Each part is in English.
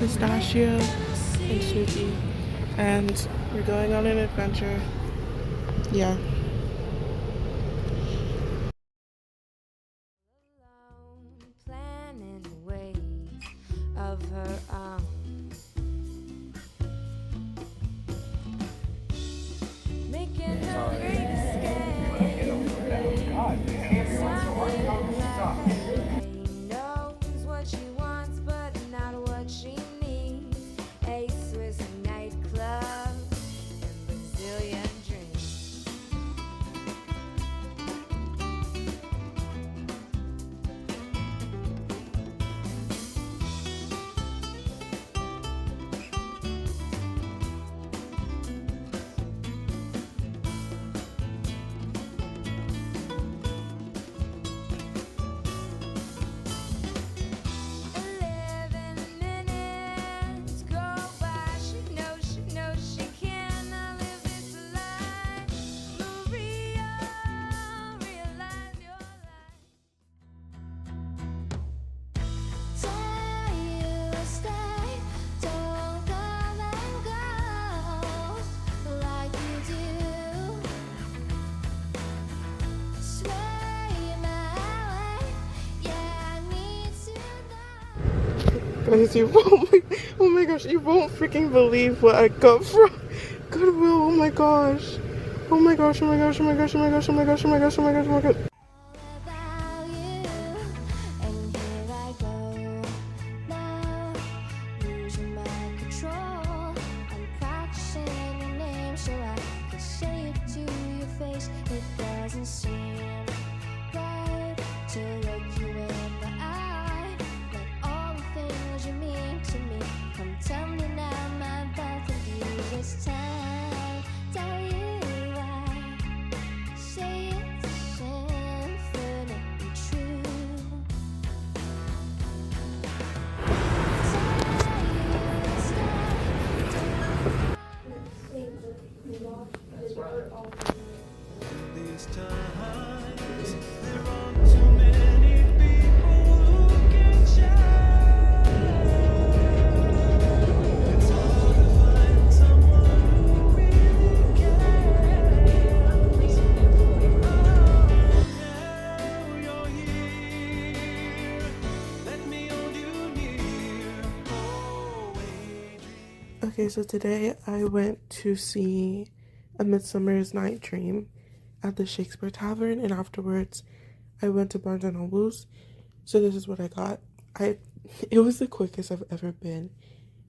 Pistachio and Snooki, and we're going on an adventure. Yeah. Planning ways of her own. Making her great escape. She knows what she wants, but not what she needs. A Swiss nightclub and Brazilian dreams. Guys, you won't, oh my gosh, you won't freaking believe what I got from Goodwill. Oh my gosh. Oh my gosh, oh my gosh, oh my gosh, oh my gosh, oh my gosh, oh my gosh, oh my gosh, oh my gosh. It doesn't seem right to look you in the eye. Let all the things you mean to me come tumbling out my mouth and you this time. Tell you why. Say it's infinitely true. These times, there aren't too many people who can share. It's hard to find someone who really cares. Oh, now you're here. Let me hold you near. Oh, Adrian. Okay, so today I went to see A Midsummer's Night Dream at the Shakespeare Tavern, and afterwards I went to Barnes and Nobles. So this is what I got. It was the quickest I've ever been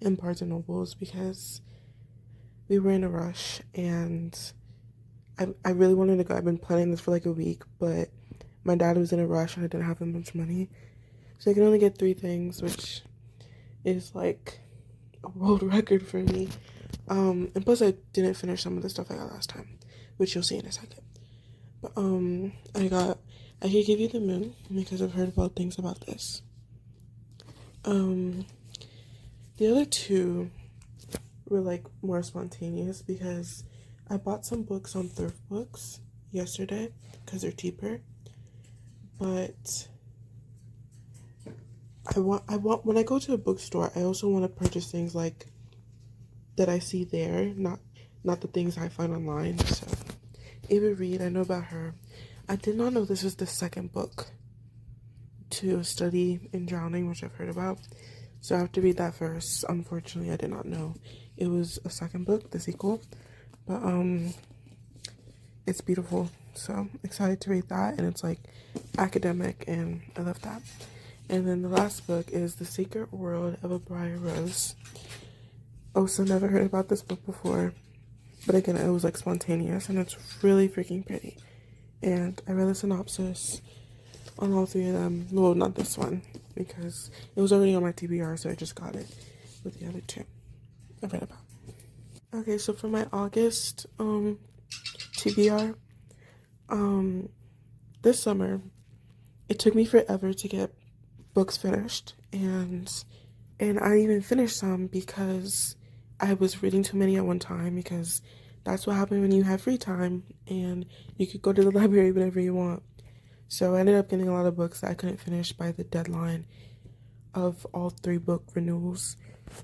in Barnes and Nobles because we were in a rush and I really wanted to go. I've been planning this for like a week, but my dad was in a rush and I didn't have that much money. So I could only get 3 things, which is like a world record for me. And plus I didn't finish some of the stuff I got last time, which you'll see in a second. But I could give you the moon because I've heard about things about this. The other 2 were like more spontaneous because I bought some books on Thrift Books yesterday because they're cheaper. But I want when I go to a bookstore, I also want to purchase things like that I see there, not the things I find online. So Ava Reed, I know about her. I did not know this was the second book to study in drowning, which I've heard about. So I have to read that first. Unfortunately, I did not know it was a second book, the sequel. But it's beautiful. So excited to read that, and it's like academic, and I love that. And then the last book is The Secret World of a Briar Rose. Also never heard about this book before, but again, it was like spontaneous, and it's really freaking pretty. And I read the synopsis on all 3 of them. Well, not this one, because it was already on my TBR, so I just got it with the other 2 I read about. Okay, so for my August TBR, this summer, it took me forever to get books finished, and I even finished some because I was reading too many at one time, because that's what happened when you have free time and you could go to the library whenever you want. So I ended up getting a lot of books that I couldn't finish by the deadline of all 3 book renewals.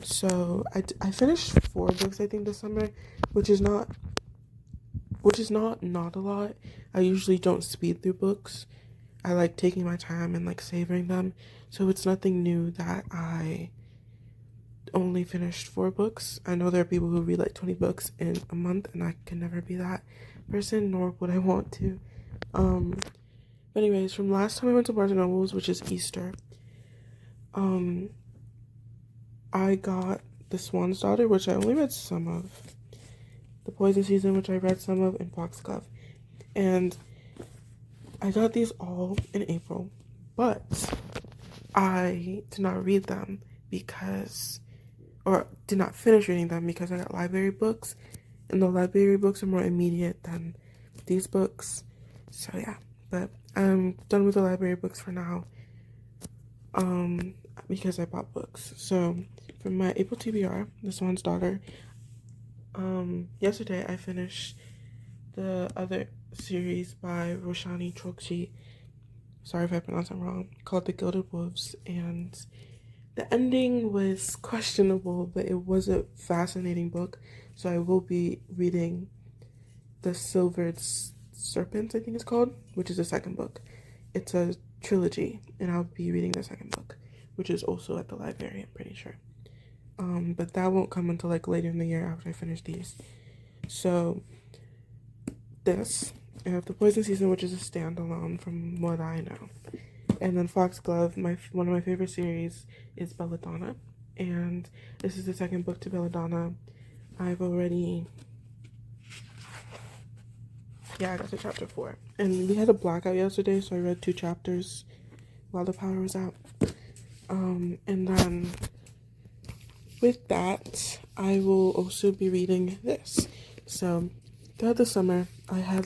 So I finished 4 books I think this summer, which is not a lot. I usually don't speed through books. I like taking my time and like savoring them. So it's nothing new that I only finished 4 books. I know there are people who read like 20 books in a month, and I can never be that person, nor would I want to. But anyways, from last time I went to Barnes and Nobles, which is Easter, um, I got The Swan's Daughter, which I only read some of, The Poison Season, which I read some of, and Foxglove. And I got these all in April, but I did not read them because, or did not finish reading them because I got library books, and the library books are more immediate than these books. So yeah, but I'm done with the library books for now, because I bought books. So from my April TBR, The Swan's Daughter, yesterday I finished the other series by Roshani Chokshi, sorry if I pronounced it wrong, called The Gilded Wolves, and the ending was questionable, but it was a fascinating book. So I will be reading The Silvered Serpent, I think it's called, which is the second book. It's a trilogy, and I'll be reading the second book, which is also at the library, I'm pretty sure. But that won't come until like later in the year after I finish these. So this, I have The Poison Season, which is a standalone from what I know. And then Foxglove, one of my favorite series is Belladonna, and this is the second book to Belladonna. I got to chapter 4, and we had a blackout yesterday, so I read 2 chapters while the power was out. And then with that, I will also be reading this. So throughout the summer, I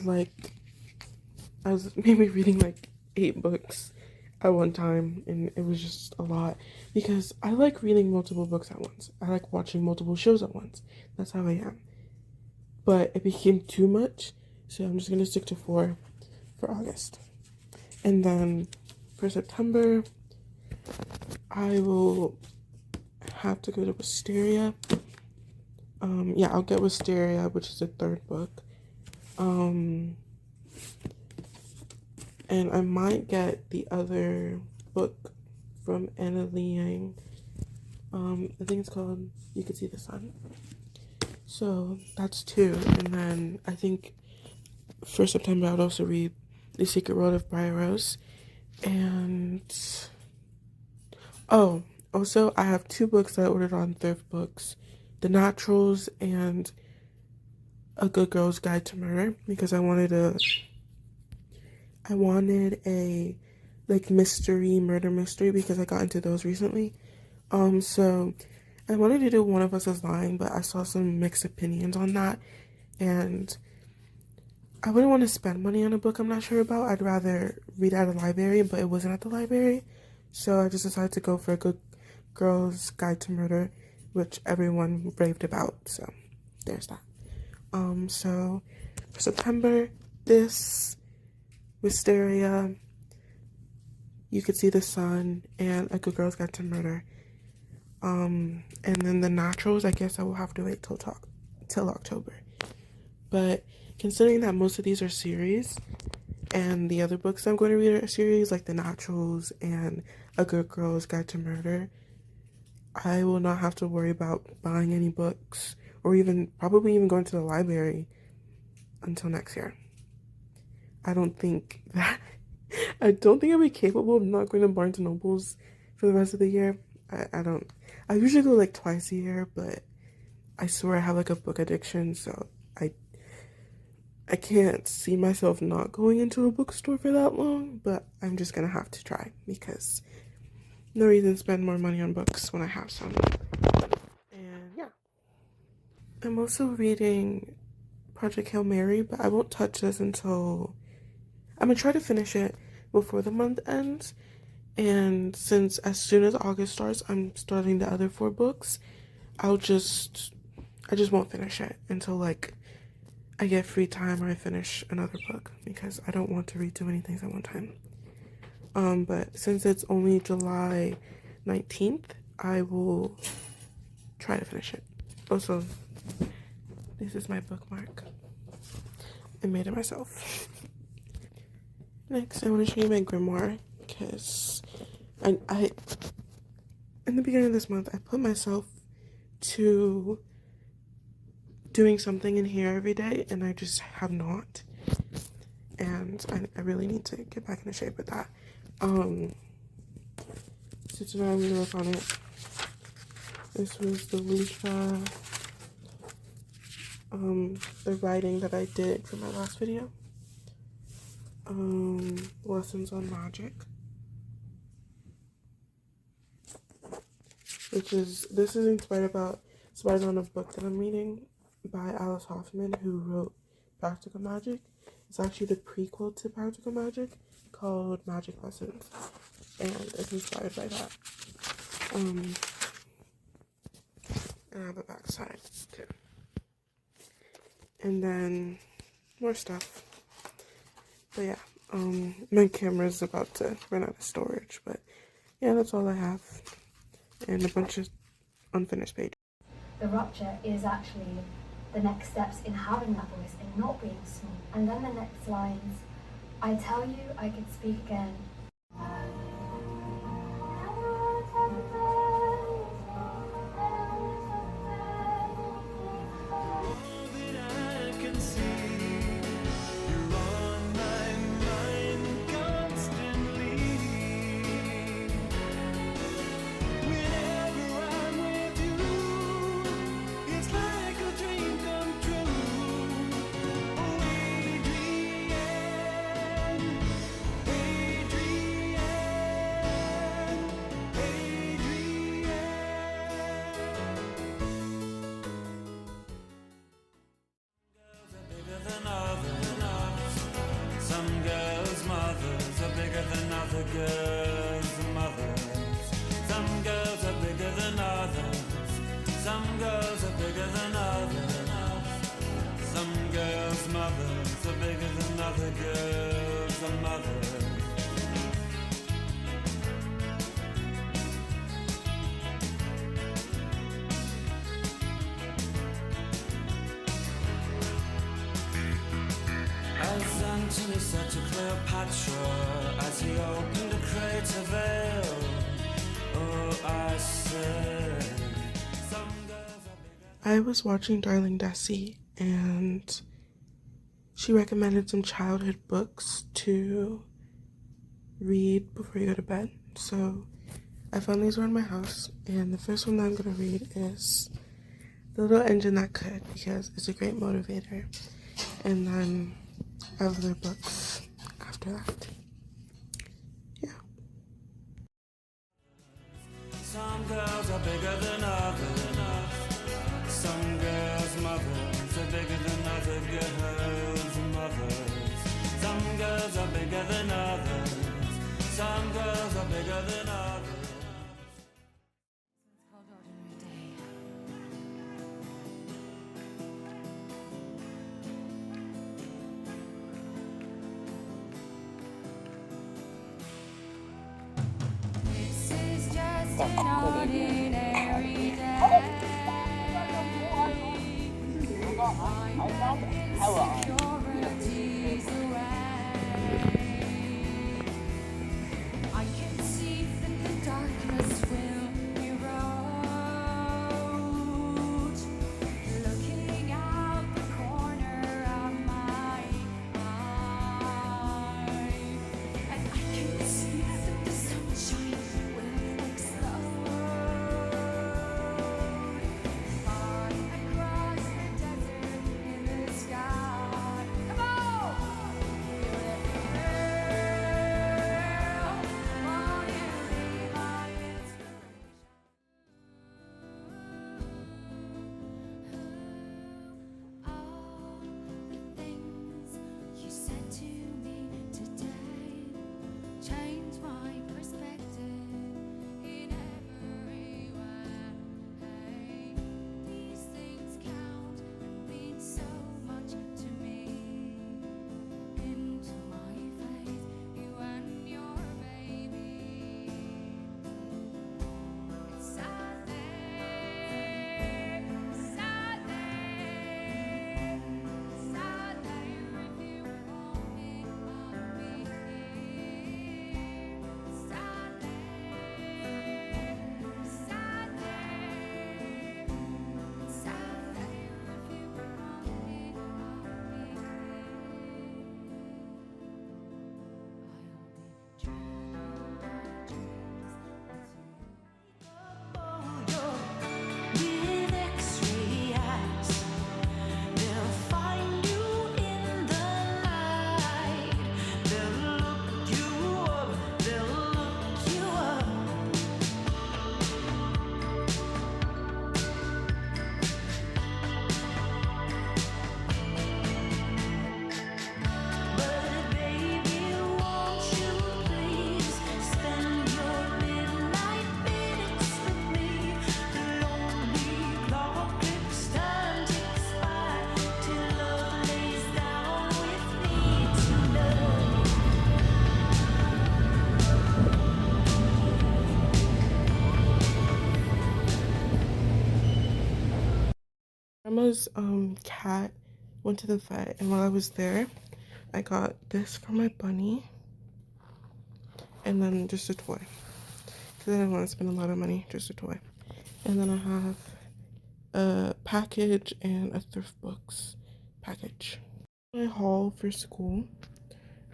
was maybe reading like 8 books at one time, and it was just a lot because I like reading multiple books at once. I like watching multiple shows at once. That's how I am. But it became too much, so I'm just gonna stick to 4 for August. And then for September, I will have to go to Wisteria. I'll get Wisteria, which is the 3rd book. And I might get the other book from Anna Liang. I think it's called You Could See the Sun. So that's 2. And then I think for September I would also read The Secret World of Briar Rose. And also I have 2 books that I ordered on Thrift Books, The Naturals and A Good Girl's Guide to Murder, because I wanted a like murder mystery, because I got into those recently. So I wanted to do One of Us is Lying, but I saw some mixed opinions on that, and I wouldn't want to spend money on a book I'm not sure about. I'd rather read at a library, but it wasn't at the library, so I just decided to go for A Good Girl's Guide to Murder, which everyone raved about, so there's that. So for September, this, Wisteria, You Could See the Sun, and A Good Girl's Guide to Murder. And then The Naturals, I guess I will have to wait till October. But considering that most of these are series, and the other books I'm going to read are series, like The Naturals and A Good Girl's Guide to Murder, I will not have to worry about buying any books, or probably even going to the library until next year. I don't think I'll be capable of not going to Barnes and Nobles for the rest of the year. I usually go like twice a year, but I swear I have like a book addiction, so I can't see myself not going into a bookstore for that long, but I'm just gonna have to try, because no reason to spend more money on books when I have some. And yeah. I'm also reading Project Hail Mary, but I won't touch this until I'm gonna try to finish it before the month ends. And since as soon as August starts, I'm starting the other 4 books, I just won't finish it until like I get free time or I finish another book, because I don't want to read too many things at one time. But since it's only July 19th, I will try to finish it. Also, this is my bookmark. I made it myself. Next, I want to show you my grimoire because I in the beginning of this month, I put myself to doing something in here every day, and I just have not. And I really need to get back into shape with that. So tonight I'm gonna work on it. This was the Lucia, the writing that I did for my last video. Lessons on Magic. This is inspired on a book that I'm reading by Alice Hoffman, who wrote Practical Magic. It's actually the prequel to Practical Magic called Magic Lessons, and it's inspired by that. And I have a backside too. And then more stuff. But yeah, my camera's about to run out of storage, but yeah, that's all I have. And a bunch of unfinished pages. The rupture is actually the next steps in having that voice and not being small. And then the next lines, I tell you I could speak again. Some girls' mothers are bigger than other girls' mothers. Some girls are bigger than others. Some girls are bigger than others. Some girls' mothers are bigger than other girls' mothers. As Antony said to Cleopatra as he opened a crater veil, oh, I said, some girls are bigger. I was watching Darling Desi, and she recommended some childhood books to read before you go to bed. So I found these around my house, and the first one that I'm going to read is The Little Engine That Could, because it's a great motivator. And then I have other books after that. Yeah. Some girls are bigger than others. Some girls' mothers are bigger than other girls' mothers. Some girls are bigger than others. Some girls are bigger than others. This is just an ordinary day. Insecurities away. I can see that the darkness will erode. Looking out the corner of my eye, and I can see that the sunshine will explode. Far across the desert in the sky. Come on! Feel it, girl. Won't you be my inspiration? was cat went to the vet, and while I was there, I got this for my bunny, and then just a toy because I didn't want to spend a lot of money, just a toy. And then I have a package and a thrift books package. My haul for school.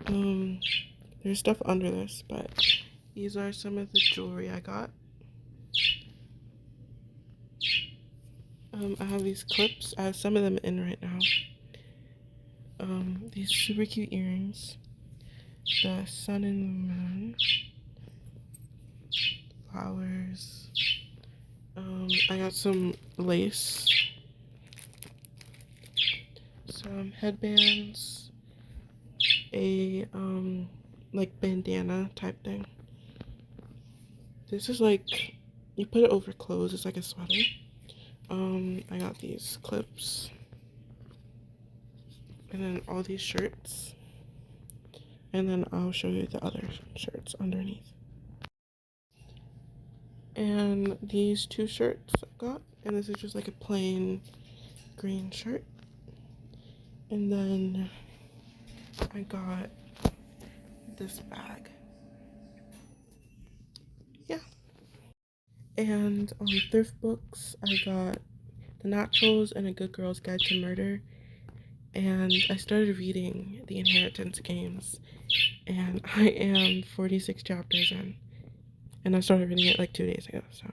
There's stuff under this, but these are some of the jewelry I got. I have these clips. I have some of them in right now. These super cute earrings. The sun and the moon. Flowers. I got some lace. Some headbands. A, like bandana type thing. This is like, you put it over clothes. It's like a sweater. I got these clips. And then all these shirts. And then I'll show you the other shirts underneath. And these two shirts I got. And this is just like a plain green shirt. And then I got this bag. Yeah. And on thrift books, I got The Naturals and A Good Girl's Guide to Murder. And I started reading the Inheritance Games. And I am 46 chapters in. And I started reading it like 2 days ago, so